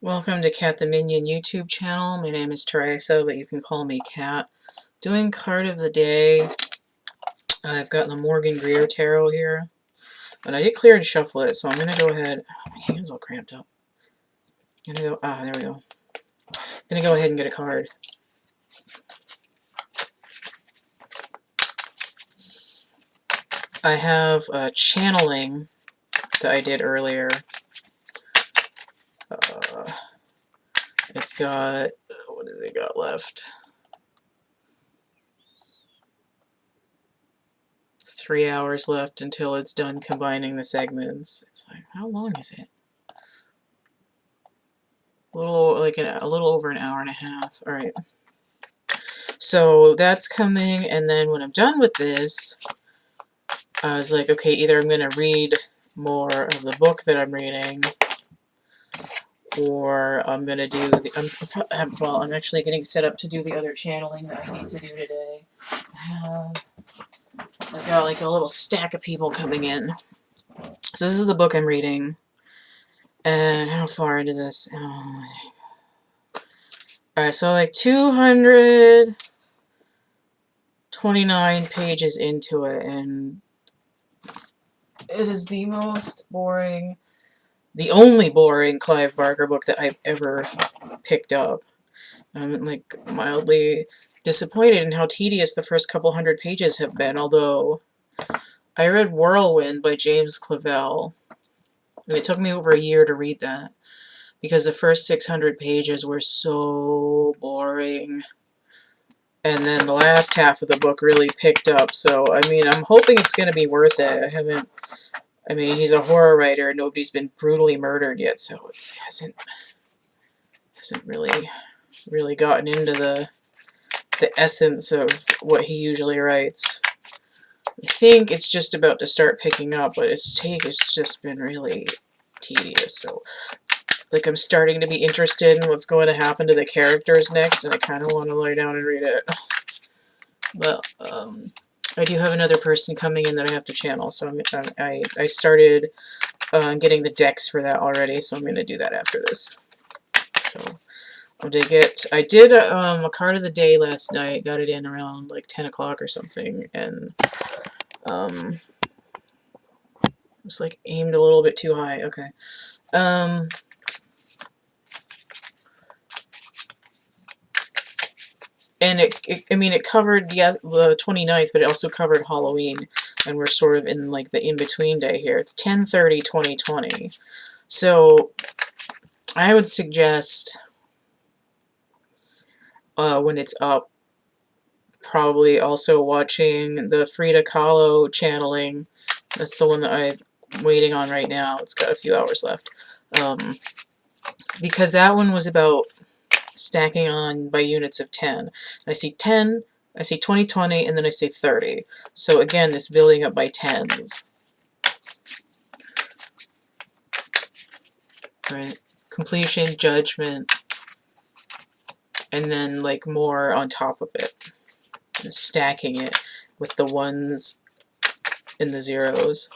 Welcome to Cat the Minion YouTube channel. My name is Teresa, but you can call me Cat. Doing card of the day. I've got the Morgan-Greer tarot here. But I did clear and shuffle it, so I'm going to go ahead. My hand's all cramped up. I'm going to go, there we go. I'm going to go ahead and get a card. I have a channeling that I did earlier. It's got, what has it got left? 3 hours left until it's done combining the segments. It's like, how long is it? A little over an hour and a half. All right. So that's coming, and then when I'm done with this, I was like, okay, either I'm going to read more of the book that I'm reading, or I'm going to do the, I'm actually getting set up to do the other channeling that I need to do today. I've got like a little stack of people coming in. So this is the book I'm reading. And how far into this? Oh, alright, so like 229 pages into it, and it is the most boring, the only boring Clive Barker book that I've ever picked up. I'm like mildly disappointed in how tedious the first couple hundred pages have been, although I read Whirlwind by James Clavell, and it took me over a year to read that, because the first 600 pages were so boring. And then the last half of the book really picked up, so, I mean, I'm hoping it's going to be worth it. I mean, he's a horror writer, and nobody's been brutally murdered yet, so it hasn't really gotten into the essence of what he usually writes. I think it's just about to start picking up, but it's just been really tedious, so, like, I'm starting to be interested in what's going to happen to the characters next, and I kind of want to lie down and read it. But, I do have another person coming in that I have to channel, so I started getting the decks for that already, so I'm going to do that after this. So, I did a card of the day last night, got it in around like 10 o'clock or something, and it was like aimed a little bit too high. Okay. And it covered the 29th, but it also covered Halloween, and we're sort of in like the in-between day here. It's 10/30/2020. So I would suggest when it's up, probably also watching the Frida Kahlo channeling. That's the one that I'm waiting on right now. It's got a few hours left. Because that one was about stacking on by units of 10. And I see 10, I see 20/20, and then I see 30. So again, this building up by tens. Right? Completion, judgment, and then like more on top of it. Just stacking it with the ones and the zeros.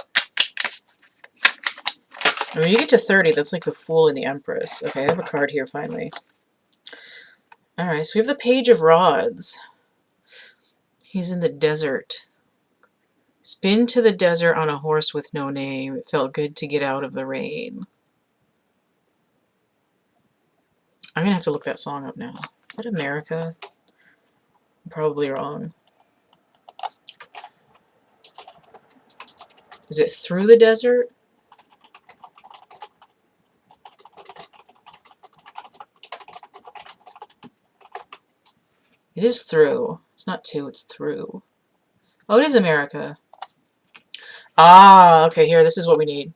And when you get to 30, that's like the Fool and the Empress. Okay, I have a card here finally. Alright, so we have the Page of Rods. He's in the desert. He's been to the desert on a horse with no name. It felt good to get out of the rain. I'm going to have to look that song up now. Is that America? I'm probably wrong. Is it Through the Desert? It is Through. It's not to, it's Through. Oh, it is America. Ah, okay, here, this is what we need.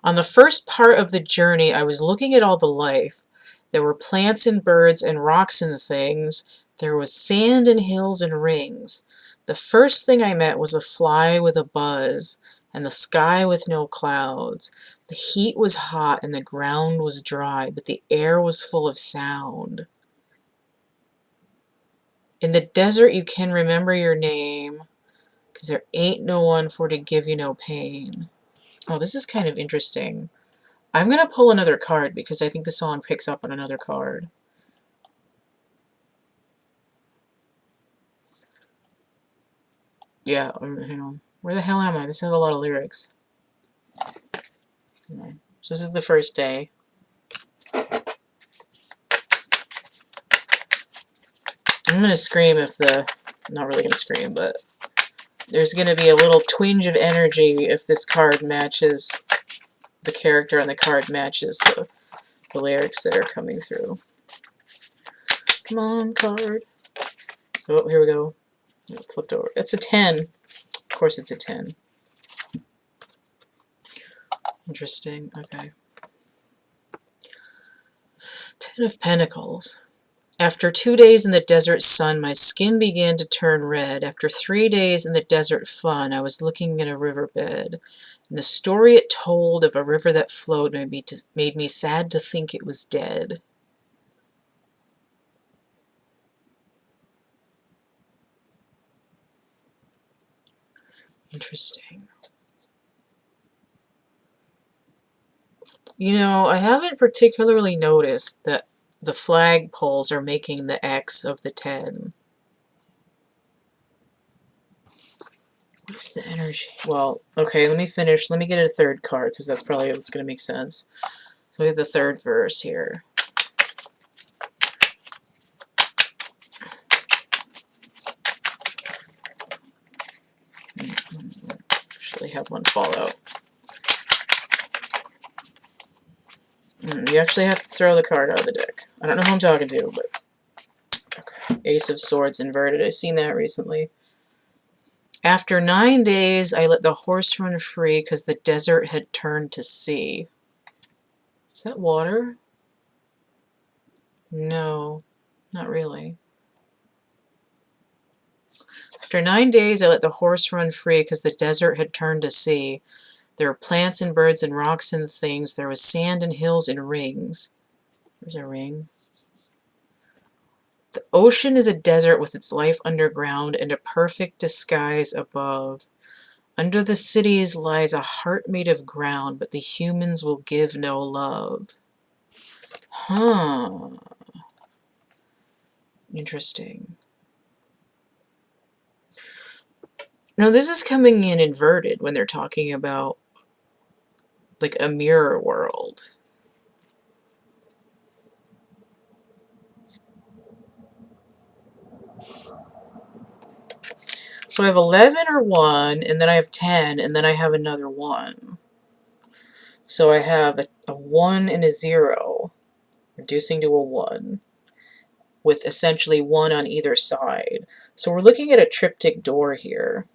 On the first part of the journey, I was looking at all the life. There were plants and birds and rocks and things. There was sand and hills and rings. The first thing I met was a fly with a buzz, and the sky with no clouds. The heat was hot and the ground was dry, but the air was full of sound. In the desert you can remember your name, 'cause there ain't no one for to give you no pain. Oh, this is kind of interesting. I'm going to pull another card because I think the song picks up on another card. Yeah, hang on. Where the hell am I? This has a lot of lyrics. Okay. So this is the first day. I'm going to scream if the... I'm not really going to scream, but there's going to be a little twinge of energy if this card matches the character and the card matches the lyrics that are coming through. Come on, card. Oh, here we go. It flipped over. It's a 10. Of course it's a 10. Interesting. Okay. 10 of Pentacles. After 2 days in the desert sun, my skin began to turn red. After 3 days in the desert fun, I was looking at a riverbed. And the story it told of a river that flowed made me sad to think it was dead. Interesting. You know, I haven't particularly noticed that the flagpoles are making the X of the 10. What is the energy? Well, okay, let me finish. Let me get a third card, because that's probably what's going to make sense. So we have the third verse here. Actually have one fall out. You actually have to throw the card out of the deck. I don't know who I'm talking to, but... Okay. Ace of Swords inverted. I've seen that recently. After 9 days, I let the horse run free because the desert had turned to sea. Is that water? No, not really. After 9 days, I let the horse run free because the desert had turned to sea. There were plants and birds and rocks and things. There was sand and hills and rings. There's a ring. The ocean is a desert with its life underground and a perfect disguise above. Under the cities lies a heart made of ground, but the humans will give no love. Huh. Interesting. Now this is coming in inverted when they're talking about like a mirror world. So I have 11 or 1, and then I have 10, and then I have another 1. So I have a 1 and a 0, reducing to a 1, with essentially 1 on either side. So we're looking at a triptych door here.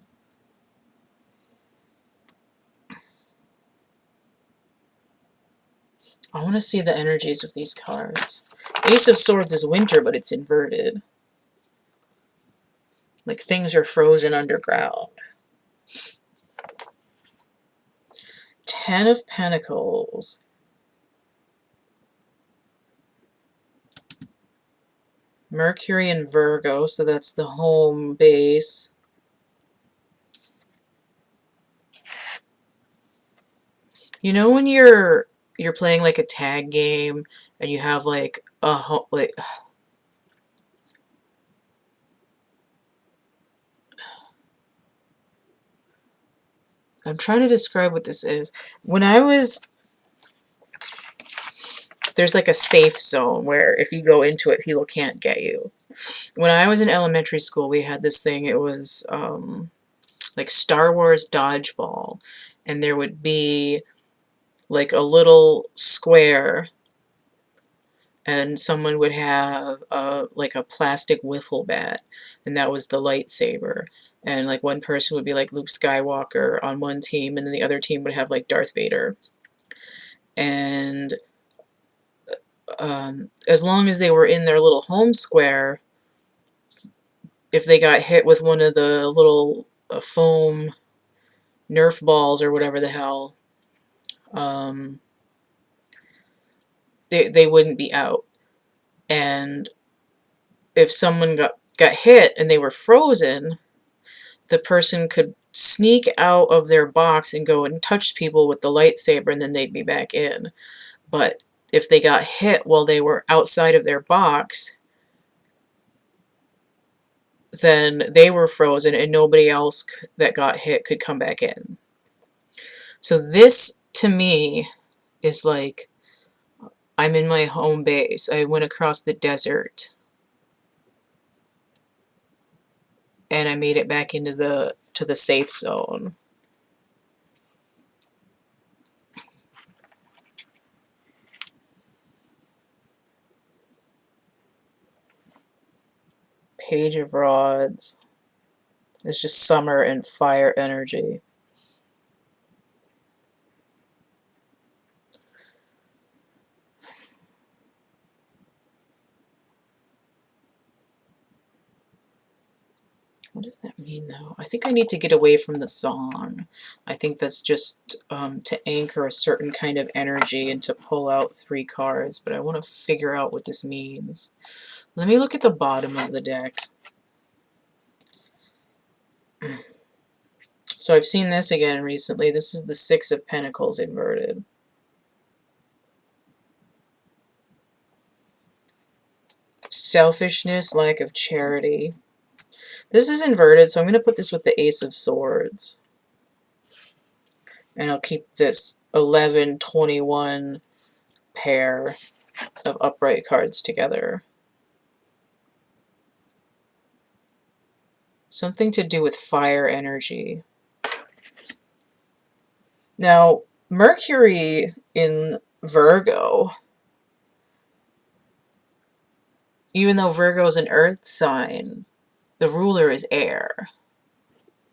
I want to see the energies of these cards. Ace of Swords is winter, but it's inverted. Like things are frozen underground. 10 of Pentacles. Mercury in Virgo, so that's the home base. You know when you're playing like a tag game and you have like a I'm trying to describe what this is. When I was... There's like a safe zone where if you go into it, people can't get you. When I was in elementary school, we had this thing. It was like Star Wars Dodgeball. And there would be like a little square, and someone would have like a plastic wiffle bat, and that was the lightsaber. And like one person would be like Luke Skywalker on one team, and then the other team would have like Darth Vader. And as long as they were in their little home square, if they got hit with one of the little foam Nerf balls or whatever the hell, they wouldn't be out. And if someone got hit and they were frozen, the person could sneak out of their box and go and touch people with the lightsaber, and then they'd be back in. But if they got hit while they were outside of their box, then they were frozen and nobody else that got hit could come back in. So this, to me, is like, I'm in my home base. I went across the desert and I made it back into the safe zone. Page of Rods. It's just summer and fire energy. What does that mean, though? I think I need to get away from the song. I think that's just to anchor a certain kind of energy and to pull out 3 cards, but I want to figure out what this means. Let me look at the bottom of the deck. So I've seen this again recently. This is the 6 of Pentacles inverted. Selfishness, lack of charity. This is inverted, so I'm going to put this with the Ace of Swords. And I'll keep this 11-21 pair of upright cards together. Something to do with fire energy. Now, Mercury in Virgo, even though Virgo is an earth sign, the ruler is air.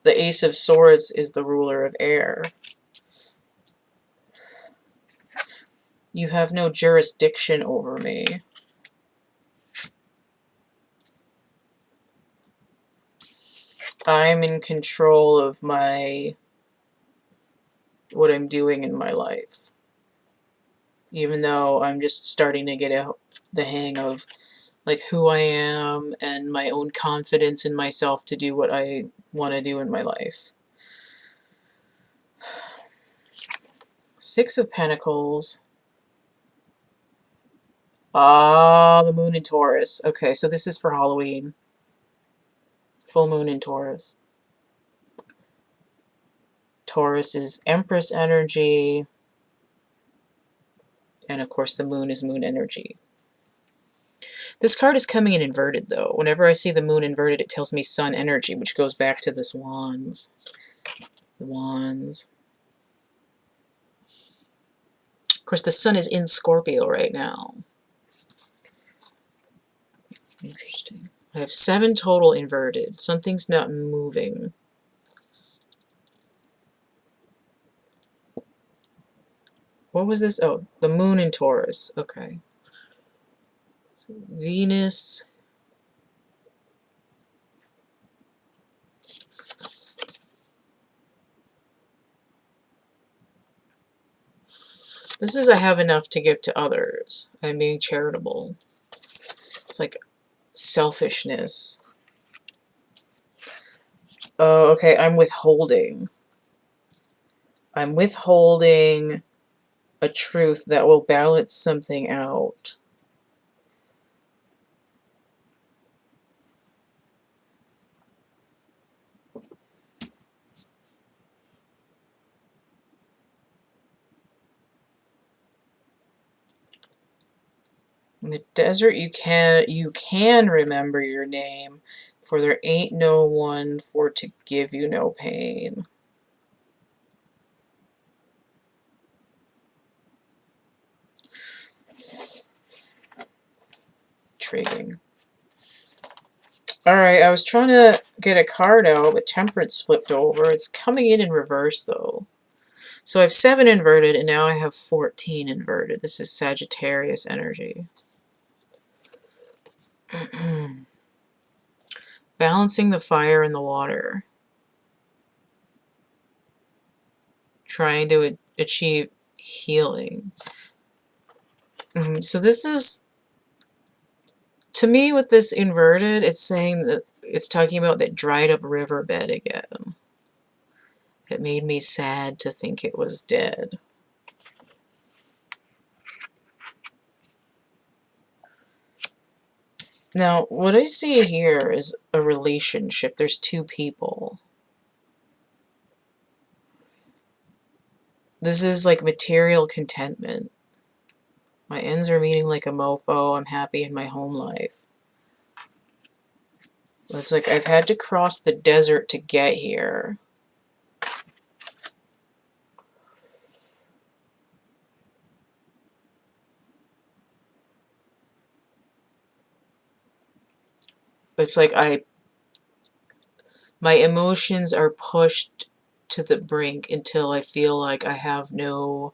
The Ace of Swords is the ruler of air. You have no jurisdiction over me. I'm in control of what I'm doing in my life. Even though I'm just starting to get the hang of like who I am and my own confidence in myself to do what I want to do in my life. 6 of Pentacles. Ah, the moon in Taurus. Okay, so this is for Halloween. Full moon in Taurus. Taurus is Empress energy. And of course the moon is moon energy. This card is coming in inverted though. Whenever I see the moon inverted, it tells me sun energy, which goes back to this Wands. The Wands. Of course, the sun is in Scorpio right now. Interesting. I have 7 total inverted. Something's not moving. What was this? Oh, the moon in Taurus. Okay. So Venus. This is I have enough to give to others. I'm being charitable. It's like selfishness. Oh, okay, I'm withholding. I'm withholding a truth that will balance something out. In the desert you can remember your name, for there ain't no one for to give you no pain. Intriguing. Alright, I was trying to get a card out, but Temperance flipped over. It's coming in reverse, though. So I have 7 inverted, and now I have 14 inverted. This is Sagittarius energy. Balancing the fire and the water. Trying to achieve healing. So this is, to me, with this inverted, it's saying that it's talking about that dried up riverbed again. It made me sad to think it was dead. Now, what I see here is a relationship. There's two people. This is like material contentment. My ends are meeting like a mofo. I'm happy in my home life. It's like I've had to cross the desert to get here. It's like my emotions are pushed to the brink until I feel like I have no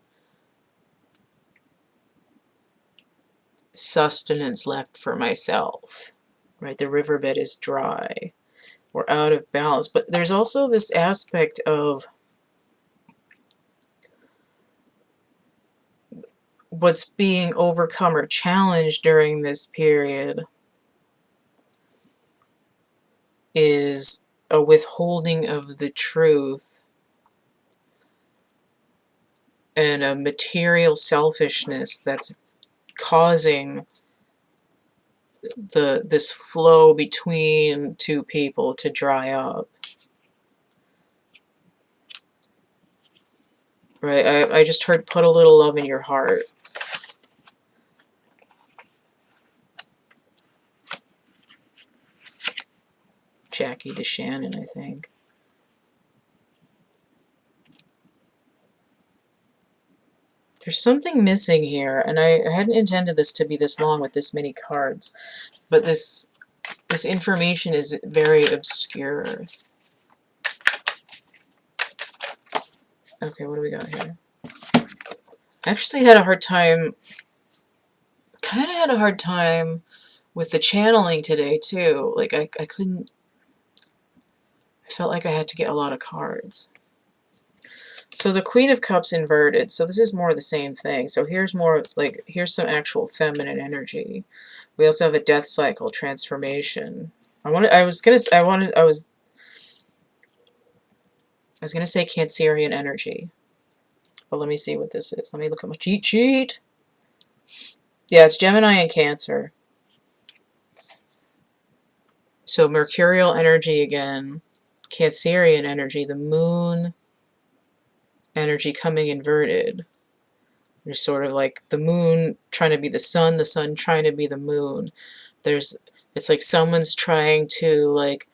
sustenance left for myself. Right? The riverbed is dry. We're out of balance. But there's also this aspect of what's being overcome or challenged during this period is a withholding of the truth and a material selfishness that's causing this flow between two people to dry up. Right? I just heard put a little love in your heart. Jackie DeShannon, I think. There's something missing here, and I hadn't intended this to be this long with this many cards, but this information is very obscure. Okay, what do we got here? I actually had a hard time, kind of had a hard time with the channeling today, too. Like, I couldn't, I felt like I had to get a lot of cards. So the Queen of Cups inverted, so this is more of the same thing. So here's more, like, here's some actual feminine energy. We also have a death cycle transformation. I was gonna say Cancerian energy. But let me see what this is. Let me look at my cheat sheet. Yeah, it's Gemini and Cancer. So Mercurial energy again. Cancerian energy, the moon energy coming inverted. There's sort of like the moon trying to be the sun trying to be the moon. It's like someone's trying to like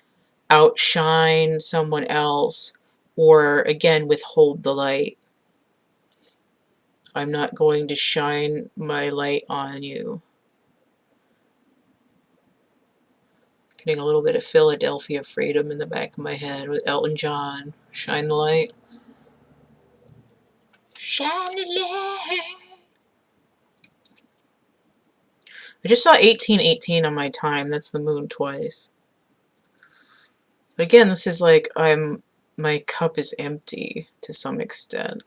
outshine someone else, or again withhold the light. I'm not going to shine my light on you. Getting a little bit of Philadelphia Freedom in the back of my head with Elton John. Shine the light. Shine the light. I just saw 1818 on my time. That's the moon twice. But again, this is like my cup is empty to some extent.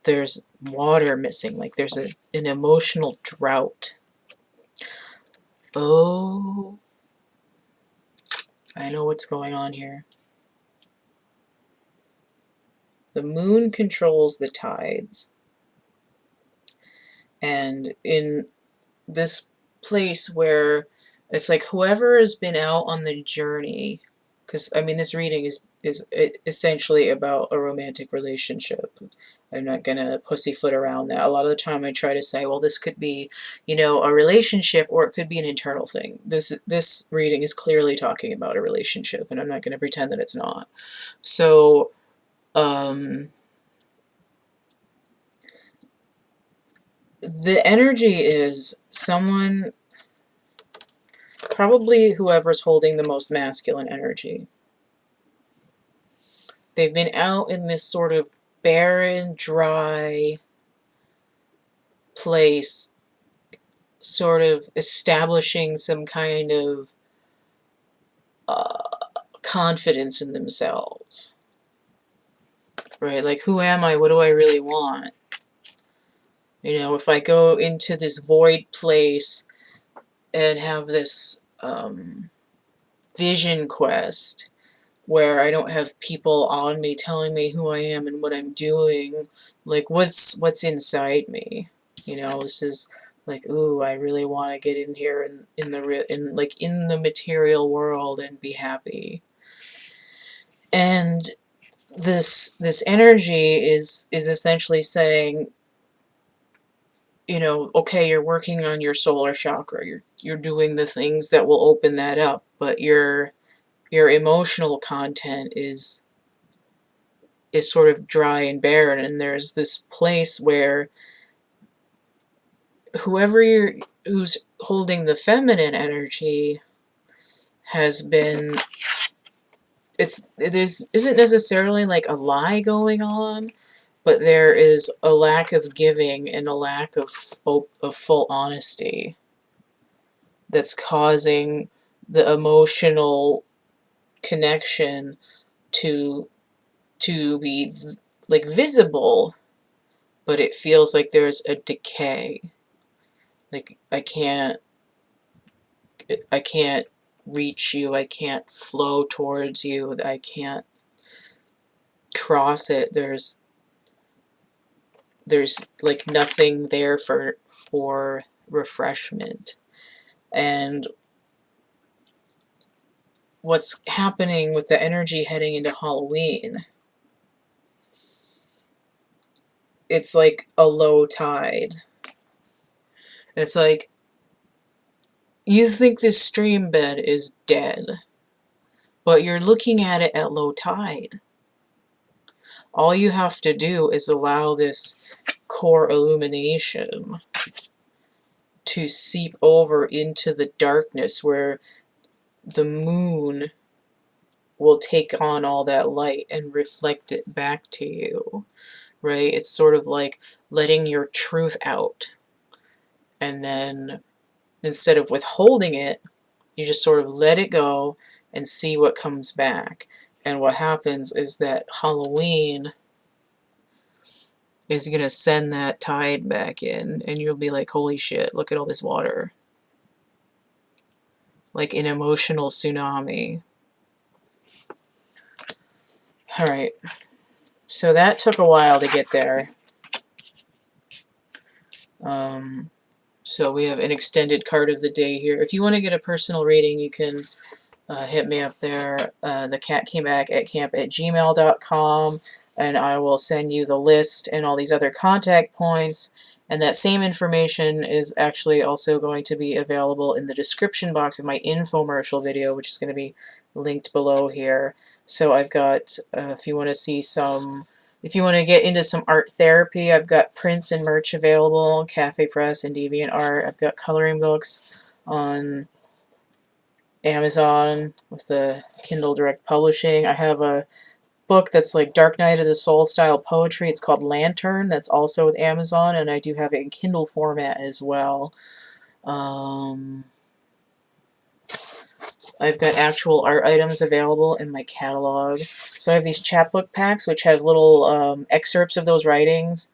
There's water missing. Like there's an emotional drought. Oh, I know what's going on here. The moon controls the tides. And in this place where it's like whoever has been out on the journey, because I mean this reading is essentially about a romantic relationship. I'm not gonna pussyfoot around that. A lot of the time I try to say, well, this could be, you know, a relationship, or it could be an internal thing. This reading is clearly talking about a relationship, and I'm not gonna pretend that it's not. So the energy is someone, probably whoever's holding the most masculine energy. They've been out in this sort of barren, dry place, sort of establishing some kind of confidence in themselves. Right? Like, who am I? What do I really want? You know, if I go into this void place and have this vision quest, where I don't have people on me telling me who I am and what I'm doing, like what's inside me. You know, this is like, ooh, I really want to get in here in the material world and be happy. And this energy is essentially saying, you know, okay, you're working on your solar chakra, you're doing the things that will open that up, but your emotional content is sort of dry and barren, and there's this place where who's holding the feminine energy has been, isn't necessarily like a lie going on, but there is a lack of giving and a lack of full honesty that's causing the emotional connection to be like visible, but it feels like there's a decay. Like I can't reach you, I can't flow towards you, I can't cross it. There's like nothing there for refreshment. And what's happening with the energy heading into Halloween, it's like a low tide. It's like you think this stream bed is dead, but you're looking at it at low tide. All you have to do is allow this core illumination to seep over into the darkness where the moon will take on all that light and reflect it back to you, right? It's sort of like letting your truth out, and then instead of withholding it, you just sort of let it go and see what comes back. And what happens is that Halloween is going to send that tide back in, and you'll be like, holy shit, look at all this water. Like an emotional tsunami. Alright, so that took a while to get there. So we have an extended card of the day here. If you want to get a personal reading, you can hit me up there, thecatcamebackatcamp@gmail.com, and I will send you the list and all these other contact points. And that same information is actually also going to be available in the description box of my infomercial video, which is going to be linked below here. So I've got, if you want to see some, if you want to get into some art therapy, I've got prints and merch available, Cafe Press and DeviantArt. I've got coloring books on Amazon with the Kindle Direct Publishing. I have a book that's like Dark Night of the Soul style poetry. It's called Lantern. That's also with Amazon, and I do have it in Kindle format as well. I've got actual art items available in my catalog. So I have these chapbook packs, which have little excerpts of those writings,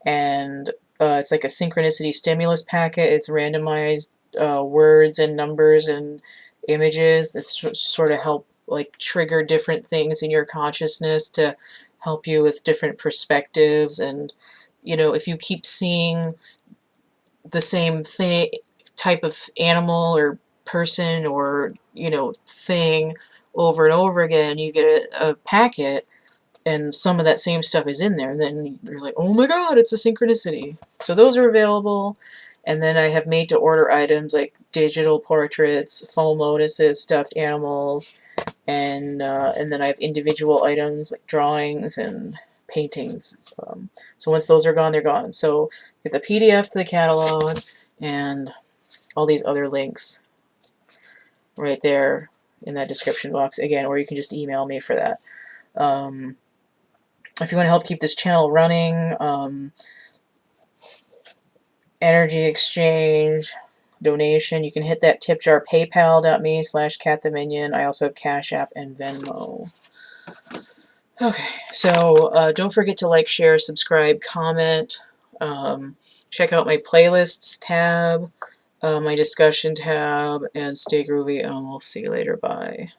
and it's like a synchronicity stimulus packet. It's randomized words and numbers and images that sort of help like trigger different things in your consciousness to help you with different perspectives. And you know, if you keep seeing the same thing, type of animal or person or, you know, thing over and over again, you get a packet and some of that same stuff is in there, and then you're like, oh my god, it's a synchronicity. So those are available. And then I have made to order items like digital portraits, foam lotuses, stuffed animals, and then I have individual items like drawings and paintings. So once those are gone, they're gone. So get the PDF to the catalog and all these other links right there in that description box again, or you can just email me for that. If you want to help keep this channel running, energy exchange, donation, you can hit that tip jar, paypal.me/cattheminion. I also have Cash App and Venmo. Okay, so don't forget to like, share, subscribe, comment. Check out my playlists tab, my discussion tab, and stay groovy, and we'll see you later. Bye.